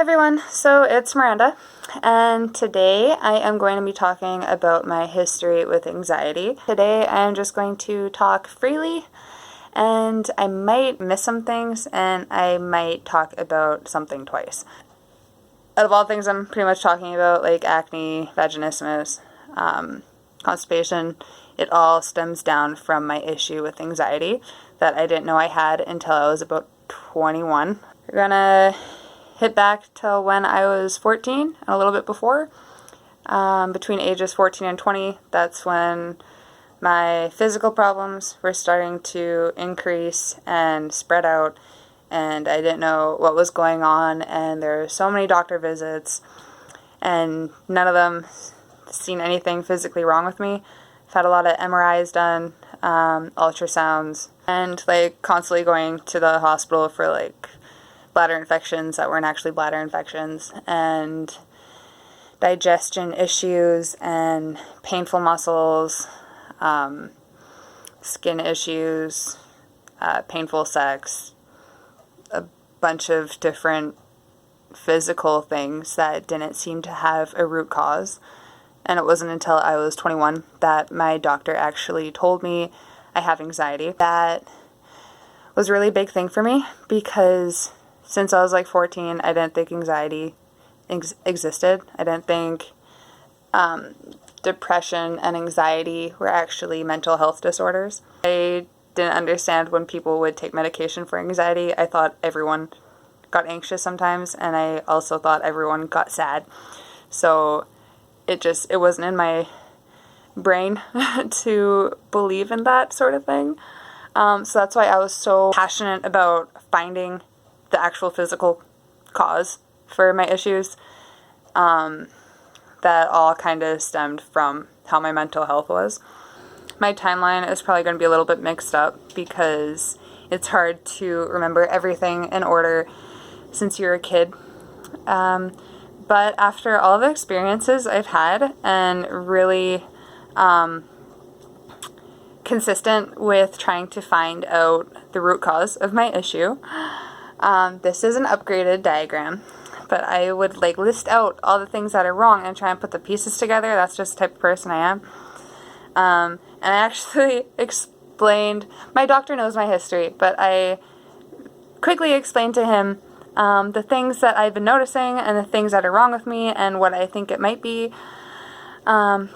everyone, so it's Miranda, and today I am going to be talking about my history with anxiety. Today I am just going to talk freely, and I might miss some things, and I might talk about something twice. Out of all things I'm pretty much talking about, like acne, vaginismus, constipation, it all stems down from my issue with anxiety that I didn't know I had until I was about 21. We're gonna hit back till when I was 14 and a little bit before. Between ages 14 and 20, that's when my physical problems were starting to increase and spread out, and I didn't know what was going on, and there were so many doctor visits, and none of them seen anything physically wrong with me. I've had a lot of MRIs done, ultrasounds, and constantly going to the hospital for bladder infections that weren't actually bladder infections, and digestion issues, and painful muscles, skin issues, painful sex, a bunch of different physical things that didn't seem to have a root cause. And it wasn't until I was 21 that my doctor actually told me I have anxiety. That was a really big thing for me because since I was 14, I didn't think anxiety existed. I didn't think depression and anxiety were actually mental health disorders. I didn't understand when people would take medication for anxiety. I thought everyone got anxious sometimes, and I also thought everyone got sad. So it wasn't in my brain to believe in that sort of thing. So that's why I was so passionate about finding the actual physical cause for my issues. That all kind of stemmed from how my mental health was. My timeline is probably going to be a little bit mixed up because it's hard to remember everything in order since you're a kid. But after all the experiences I've had and really consistent with trying to find out the root cause of my issue, this is an upgraded diagram, but I would list out all the things that are wrong and try and put the pieces together. That's just the type of person I am. And I actually explained, my doctor knows my history, but I quickly explained to him the things that I've been noticing and the things that are wrong with me and what I think it might be,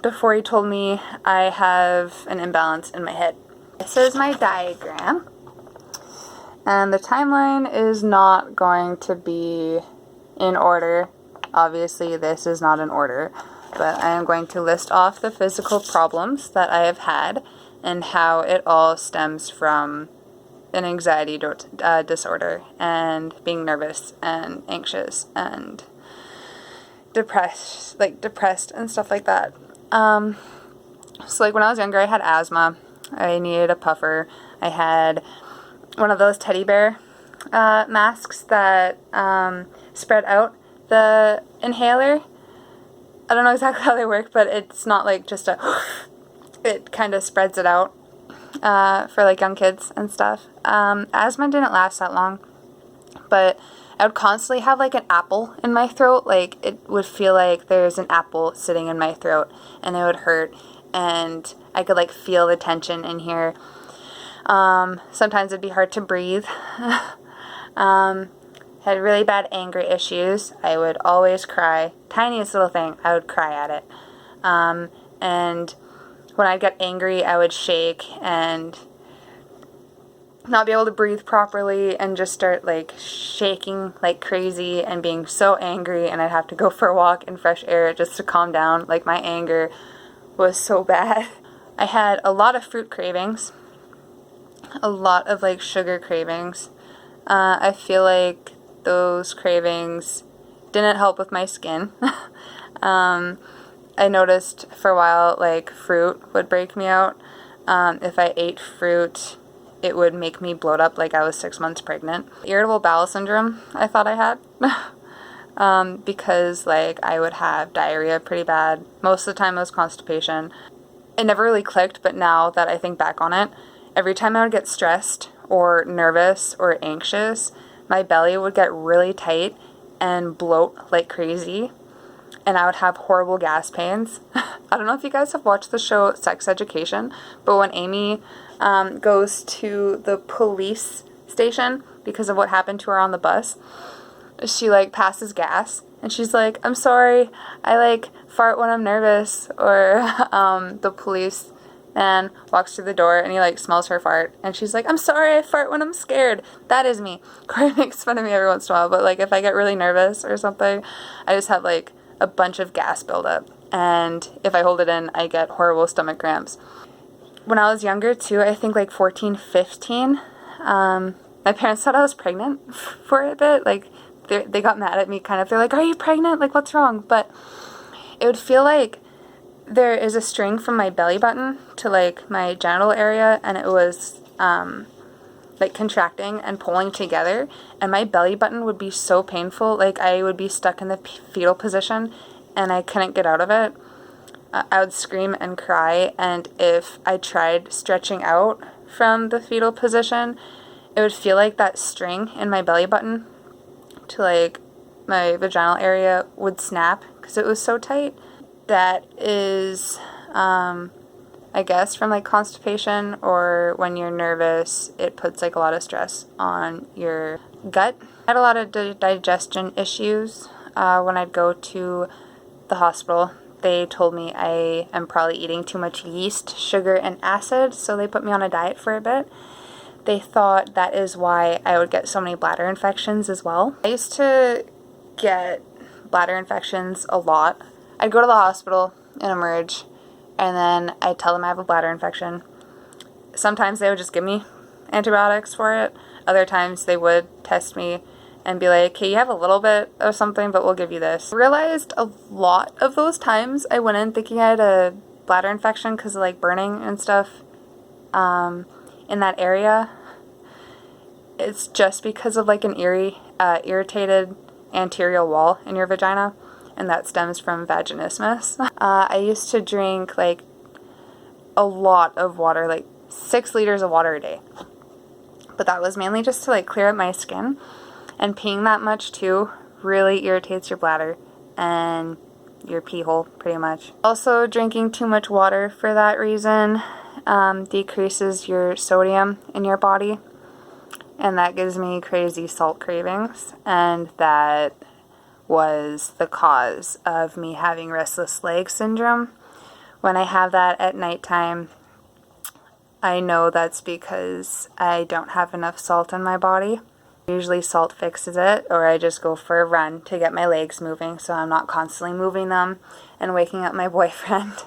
before he told me I have an imbalance in my head. This is my diagram, and the timeline is not going to be in order. Obviously, this is not in order, but I am going to list off the physical problems that I have had and how it all stems from an anxiety disorder and being nervous and anxious and depressed and stuff like that. So when I was younger, I had asthma. I needed a puffer. I had one of those teddy bear masks that spread out the inhaler. I don't know exactly how they work, but it's not just it kind of spreads it out for young kids and stuff. Asthma didn't last that long, but I would constantly have an apple in my throat. It would feel like there's an apple sitting in my throat, and it would hurt, and I could feel the tension in here. Sometimes it'd be hard to breathe. Had really bad anger issues. I would always cry. Tiniest little thing, I would cry at it. And when I'd get angry, I would shake and not be able to breathe properly and just start shaking like crazy and being so angry, and I'd have to go for a walk in fresh air just to calm down. My anger was so bad. I had a lot of fruit cravings, a lot of sugar cravings. I feel like those cravings didn't help with my skin. I noticed for a while fruit would break me out. If I ate fruit, it would make me bloat up like I was 6 months pregnant. Irritable bowel syndrome I thought I had. Because I would have diarrhea pretty bad. Most of the time it was constipation. It never really clicked, but now that I think back on it, every time I would get stressed or nervous or anxious, my belly would get really tight and bloat like crazy, and I would have horrible gas pains. I don't know if you guys have watched the show Sex Education, but when Amy goes to the police station because of what happened to her on the bus, she like passes gas and she's like, I'm sorry, I like fart when I'm nervous. Or the police man walks through the door and he like smells her fart and she's like, I'm sorry, I fart when I'm scared. That is me. Corey makes fun of me every once in a while, but like if I get really nervous or something, I just have like a bunch of gas buildup, and if I hold it in, I get horrible stomach cramps. When I was younger too, I think like 14, 15, my parents thought I was pregnant for a bit. Like they got mad at me kind of. They're like, are you pregnant? Like, what's wrong? But it would feel like there is a string from my belly button to like my genital area, and it was like contracting and pulling together, and my belly button would be so painful. Like I would be stuck in the fetal position and I couldn't get out of it. I would scream and cry, and if I tried stretching out from the fetal position, it would feel like that string in my belly button to like my vaginal area would snap because it was so tight. That is I guess from like constipation, or when you're nervous, it puts like a lot of stress on your gut. I had a lot of digestion issues when I'd go to the hospital. They told me I am probably eating too much yeast, sugar, and acid, so they put me on a diet for a bit. They thought that is why I would get so many bladder infections as well. I used to get bladder infections a lot. I'd go to the hospital and emerge, and then I'd tell them I have a bladder infection. Sometimes they would just give me antibiotics for it. Other times they would test me and be like, okay, you have a little bit of something, but we'll give you this. I realized a lot of those times I went in thinking I had a bladder infection because of like burning and stuff in that area. It's just because of like an irritated anterior wall in your vagina, and that stems from vaginismus. I used to drink like a lot of water, like 6 liters of water a day. But that was mainly just to like clear up my skin. And peeing that much too really irritates your bladder and your pee hole pretty much. Also, drinking too much water for that reason decreases your sodium in your body. And that gives me crazy salt cravings. And that was the cause of me having restless leg syndrome. When I have that at nighttime, I know that's because I don't have enough salt in my body. Usually salt fixes it, or I just go for a run to get my legs moving so I'm not constantly moving them and waking up my boyfriend.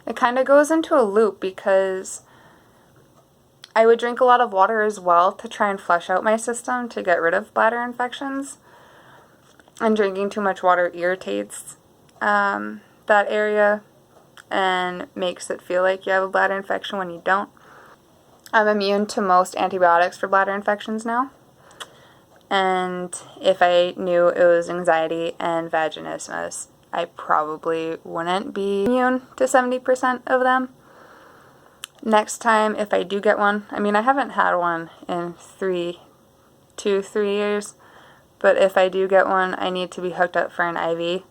It kind of goes into a loop because I would drink a lot of water as well to try and flush out my system to get rid of bladder infections. And drinking too much water irritates that area and makes it feel like you have a bladder infection when you don't. I'm immune to most antibiotics for bladder infections now. And if I knew it was anxiety and vaginismus, I probably wouldn't be immune to 70% of them. Next time, if I do get one, I mean, I haven't had one in 3 years, but if I do get one, I need to be hooked up for an IV,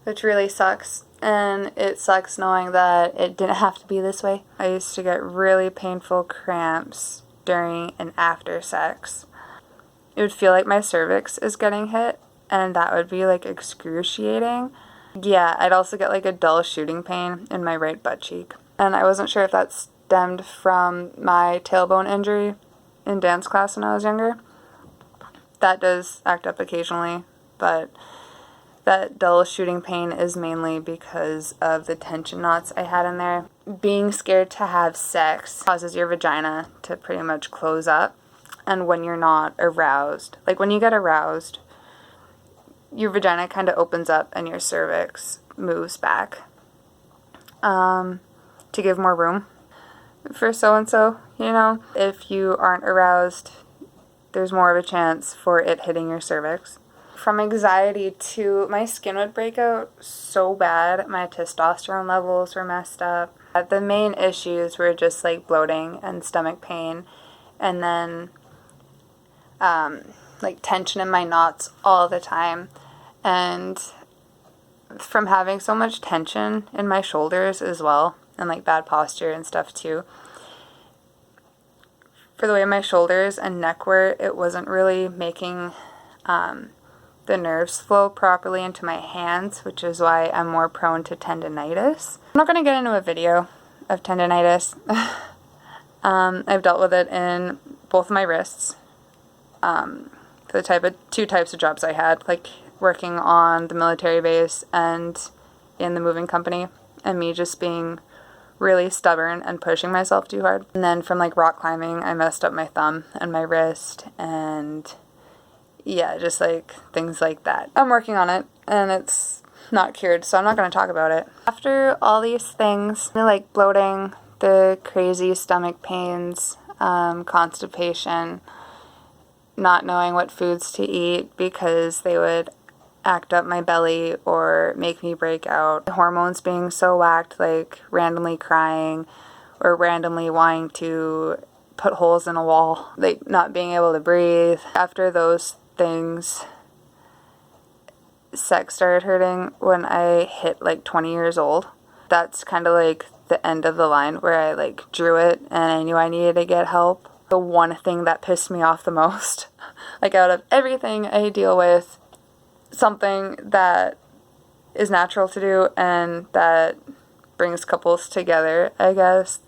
which really sucks. And it sucks knowing that it didn't have to be this way. I used to get really painful cramps during and after sex. It would feel like my cervix is getting hit, and that would be like excruciating. Yeah, I'd also get like a dull shooting pain in my right butt cheek. And I wasn't sure if that stemmed from my tailbone injury in dance class when I was younger. That does act up occasionally, but that dull shooting pain is mainly because of the tension knots I had in there. Being scared to have sex causes your vagina to pretty much close up. And when you're not aroused, like when you get aroused, your vagina kind of opens up and your cervix moves back to give more room for so-and-so, you know. If you aren't aroused, there's more of a chance for it hitting your cervix. From anxiety too, my skin would break out so bad. My testosterone levels were messed up. The main issues were just like bloating and stomach pain, and then like tension in my knots all the time. And from having so much tension in my shoulders as well, and like bad posture and stuff too, for the way my shoulders and neck were, it wasn't really making the nerves flow properly into my hands, which is why I'm more prone to tendinitis. I'm not going to get into a video of tendinitis. I've dealt with it in both of my wrists. For the two types of jobs I had, like working on the military base and in the moving company, and me just being really stubborn and pushing myself too hard. And then from like rock climbing, I messed up my thumb and my wrist, and yeah, just like things like that. I'm working on it, and it's not cured, so I'm not going to talk about it. After all these things, like bloating, the crazy stomach pains, constipation, not knowing what foods to eat because they would act up my belly or make me break out, hormones being so whacked, like randomly crying or randomly wanting to put holes in a wall, like not being able to breathe. After those things, sex started hurting when I hit like 20 years old. That's kind of like the end of the line where I like drew it and I knew I needed to get help. The one thing that pissed me off the most, like out of everything I deal with, something that is natural to do and that brings couples together, I guess,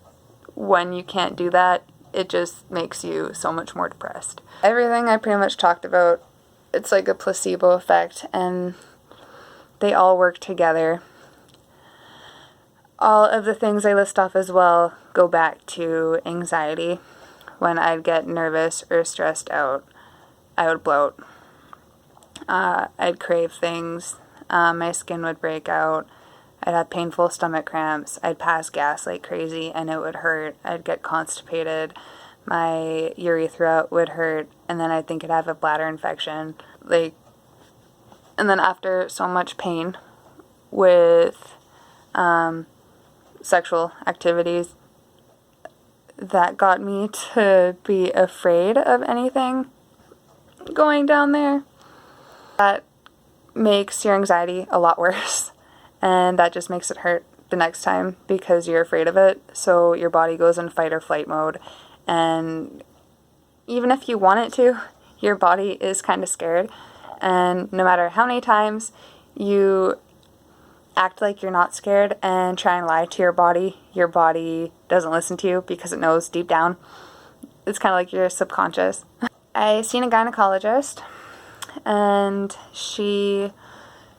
when you can't do that, it just makes you so much more depressed. Everything I pretty much talked about, it's like a placebo effect, and they all work together. All of the things I list off as well go back to anxiety. When I'd get nervous or stressed out, I would bloat. I'd crave things. My skin would break out. I'd have painful stomach cramps. I'd pass gas like crazy and it would hurt. I'd get constipated. My urethra would hurt, and then I'd think I'd have a bladder infection. And then after so much pain with sexual activities, that got me to be afraid of anything going down there. That makes your anxiety a lot worse, and that just makes it hurt the next time because you're afraid of it, so your body goes in fight or flight mode, and even if you want it to, your body is kind of scared, and no matter how many times you act like you're not scared and try and lie to your body doesn't listen to you because it knows deep down. It's kind of like your subconscious. I seen a gynecologist, and she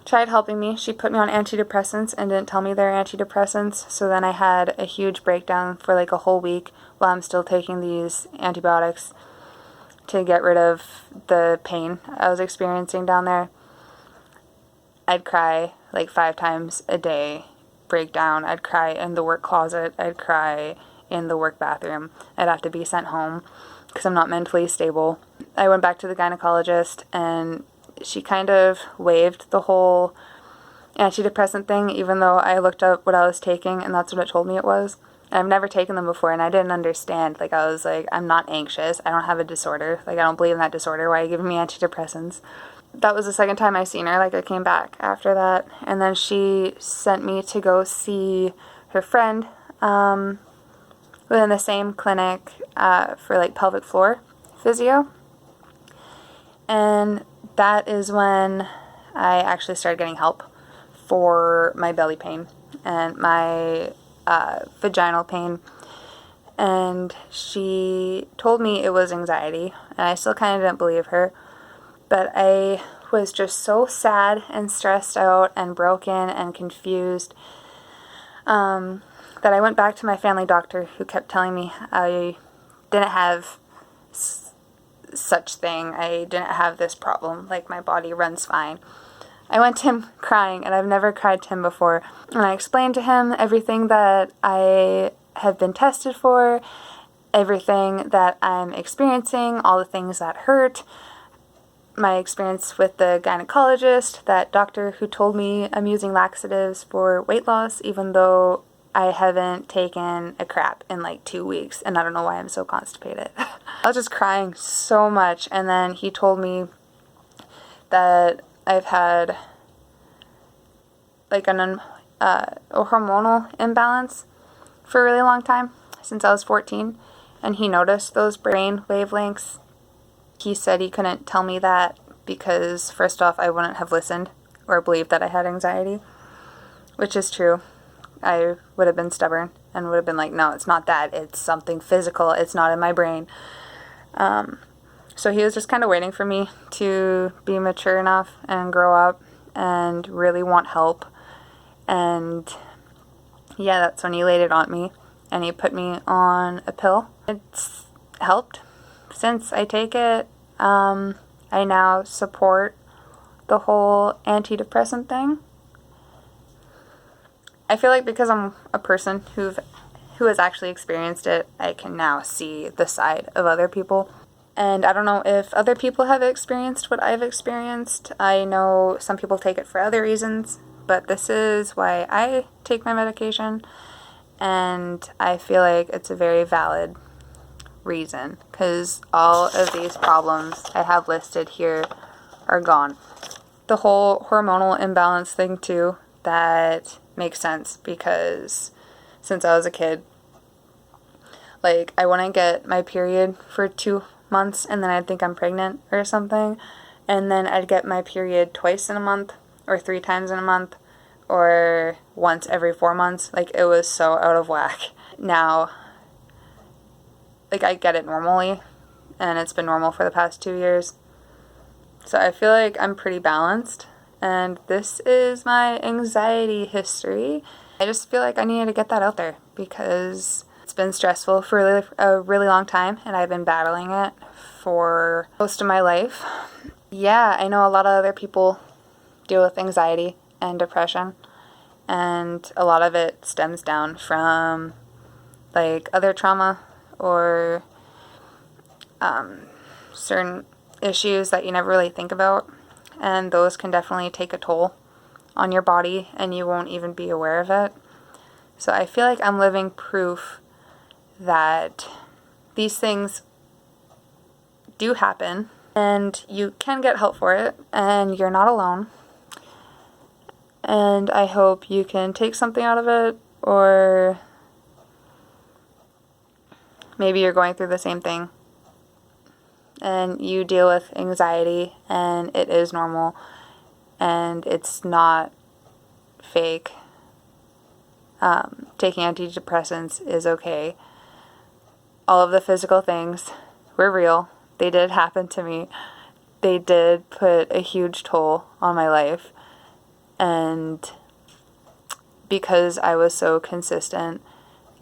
tried helping me. She put me on antidepressants and didn't tell me they're antidepressants, so then I had a huge breakdown for like a whole week while I'm still taking these antibiotics to get rid of the pain I was experiencing down there. I'd cry like 5 times a day, breakdown. I'd cry in the work closet. I'd cry in the work bathroom. I'd have to be sent home because I'm not mentally stable. I went back to the gynecologist, and she kind of waived the whole antidepressant thing, even though I looked up what I was taking, and that's what it told me it was. And I've never taken them before, and I didn't understand. Like, I was like, I'm not anxious. I don't have a disorder. Like, I don't believe in that disorder. Why are you giving me antidepressants? That was the second time I seen her. Like, I came back after that, and then she sent me to go see her friend within the same clinic for like pelvic floor physio. And that is when I actually started getting help for my belly pain and my vaginal pain. And she told me it was anxiety, and I still kind of didn't believe her. But I was just so sad and stressed out and broken and confused that I went back to my family doctor, who kept telling me I didn't have such thing. I didn't have this problem. Like, my body runs fine. I went to him crying, and I've never cried to him before. And I explained to him everything that I have been tested for, everything that I'm experiencing, all the things that hurt, my experience with the gynecologist, that doctor who told me I'm using laxatives for weight loss, even though I haven't taken a crap in like 2 weeks, and I don't know why I'm so constipated. I was just crying so much, and then he told me that I've had like a hormonal imbalance for a really long time, since I was 14, and he noticed those brain wavelengths. He said he couldn't tell me that because, first off, I wouldn't have listened or believed that I had anxiety, which is true. I would have been stubborn and would have been like, no, it's not that. It's something physical. It's not in my brain. So he was just kind of waiting for me to be mature enough and grow up and really want help. And yeah, that's when he laid it on me, and he put me on a pill. It's helped. Since I take it, I now support the whole antidepressant thing. I feel like because I'm a person who has actually experienced it, I can now see the side of other people. And I don't know if other people have experienced what I've experienced. I know some people take it for other reasons, but this is why I take my medication, and I feel like it's a very valid reason, because all of these problems I have listed here are gone. The whole hormonal imbalance thing too, that makes sense, because since I was a kid, like, I wouldn't get my period for 2 months, and then I'd think I'm pregnant or something, and then I'd get my period twice in a month, or 3 times in a month, or once every 4 months. Like, it was so out of whack. Now, like, I get it normally, and it's been normal for the past 2 years. So I feel like I'm pretty balanced, and this is my anxiety history. I just feel like I needed to get that out there, because it's been stressful for a really long time, and I've been battling it for most of my life. Yeah, I know a lot of other people deal with anxiety and depression, and a lot of it stems down from like other trauma or certain issues that you never really think about, and those can definitely take a toll on your body, and you won't even be aware of it. So I feel like I'm living proof that these things do happen, and you can get help for it, and you're not alone. And I hope you can take something out of it, or maybe you're going through the same thing and you deal with anxiety, and it is normal, and it's not fake. Taking antidepressants is okay. All of the physical things were real. They did happen to me. They did put a huge toll on my life. And because I was so consistent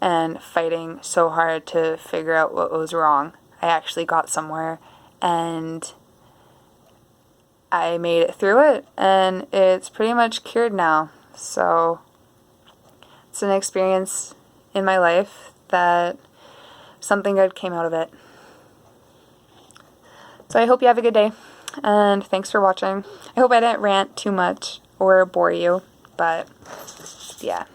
and fighting so hard to figure out what was wrong, I actually got somewhere, and I made it through it, and it's pretty much cured now. So it's an experience in my life that something good came out of it. So I hope you have a good day, and thanks for watching. I hope I didn't rant too much or bore you, but yeah.